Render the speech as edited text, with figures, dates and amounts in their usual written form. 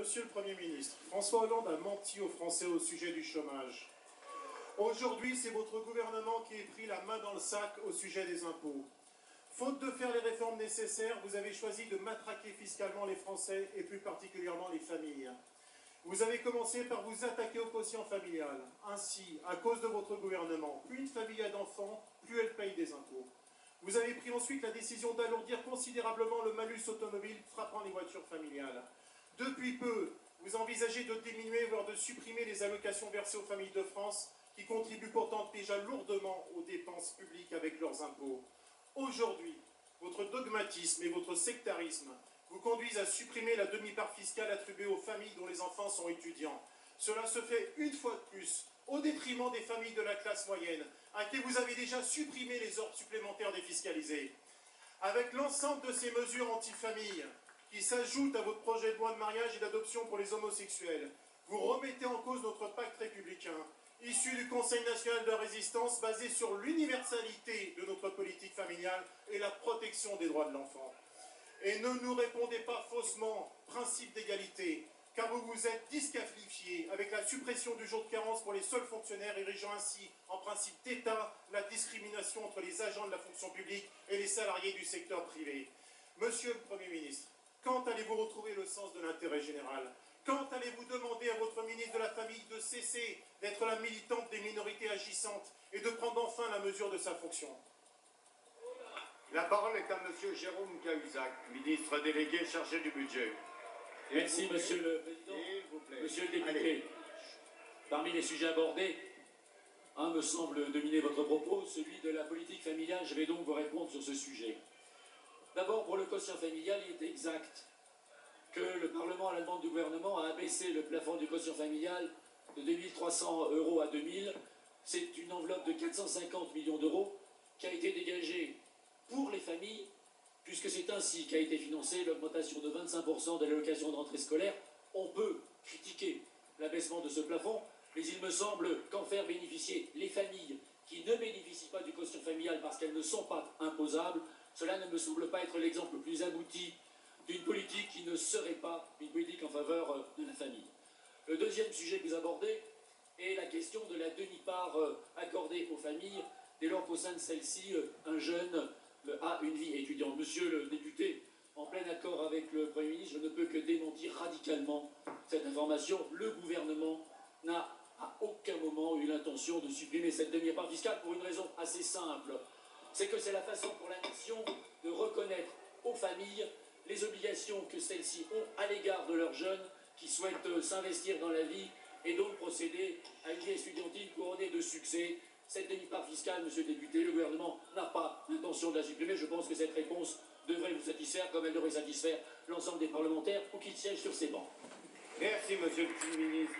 Monsieur le Premier ministre, François Hollande a menti aux Français au sujet du chômage. Aujourd'hui, c'est votre gouvernement qui a pris la main dans le sac au sujet des impôts. Faute de faire les réformes nécessaires, vous avez choisi de matraquer fiscalement les Français et plus particulièrement les familles. Vous avez commencé par vous attaquer au quotient familial. Ainsi, à cause de votre gouvernement, plus une famille a d'enfants, plus elle paye des impôts. Vous avez pris ensuite la décision d'alourdir considérablement le malus automobile frappant les voitures familiales. Depuis peu, vous envisagez de diminuer, voire de supprimer les allocations versées aux familles de France, qui contribuent pourtant déjà lourdement aux dépenses publiques avec leurs impôts. Aujourd'hui, votre dogmatisme et votre sectarisme vous conduisent à supprimer la demi-part fiscale attribuée aux familles dont les enfants sont étudiants. Cela se fait une fois de plus au détriment des familles de la classe moyenne, à qui vous avez déjà supprimé les ordres supplémentaires défiscalisés. Avec l'ensemble de ces mesures anti-famille, qui s'ajoutent à votre projet de loi de mariage et d'adoption pour les homosexuels, vous remettez en cause notre pacte républicain, issu du Conseil national de la résistance, basé sur l'universalité de notre politique familiale et la protection des droits de l'enfant. Et ne nous répondez pas faussement, principe d'égalité, car vous vous êtes disqualifié avec la suppression du jour de carence pour les seuls fonctionnaires, érigeant ainsi en principe d'État la discrimination entre les agents de la fonction publique et les salariés du secteur privé. Monsieur le Premier ministre, quand allez-vous retrouver le sens de l'intérêt général? Quand allez-vous demander à votre ministre de la Famille de cesser d'être la militante des minorités agissantes et de prendre enfin la mesure de sa fonction? La parole est à Monsieur Jérôme Cahuzac, ministre délégué chargé du budget. Merci, Monsieur le Président. Monsieur le député, allez. Parmi les sujets abordés, un me semble dominer votre propos, celui de la politique familiale. Je vais donc vous répondre sur ce sujet. D'abord, pour le quotient familial, il est exact que le Parlement, à la demande du gouvernement, a abaissé le plafond du quotient familial de 2 300 € à 2 000. C'est une enveloppe de 450 millions d'euros qui a été dégagée pour les familles, puisque c'est ainsi qu'a été financée l'augmentation de 25% de l'allocation de rentrée scolaire. On peut critiquer l'abaissement de ce plafond, mais il me semble qu'en faire bénéficier les familles qui ne bénéficient pas du quotient familial parce qu'elles ne sont pas imposables, cela ne me semble pas être l'exemple le plus abouti d'une politique qui ne serait pas une politique en faveur de la famille. Le deuxième sujet que vous abordez est la question de la demi-part accordée aux familles, dès lors qu'au sein de celle-ci, un jeune a une vie étudiante. Monsieur le député, en plein accord avec le Premier ministre, je ne peux que démentir radicalement cette information. Le gouvernement n'a à aucun moment eu l'intention de supprimer cette demi-part fiscale pour une raison assez simple. C'est que c'est la façon pour la nation de reconnaître aux familles les obligations que celles-ci ont à l'égard de leurs jeunes qui souhaitent s'investir dans la vie et donc procéder à une vie estudiantine couronnée de succès. Cette demi-part fiscale, monsieur le député, le gouvernement n'a pas l'intention de la supprimer. Je pense que cette réponse devrait vous satisfaire comme elle devrait satisfaire l'ensemble des parlementaires ou qui siègent sur ces bancs. Merci, monsieur le ministre.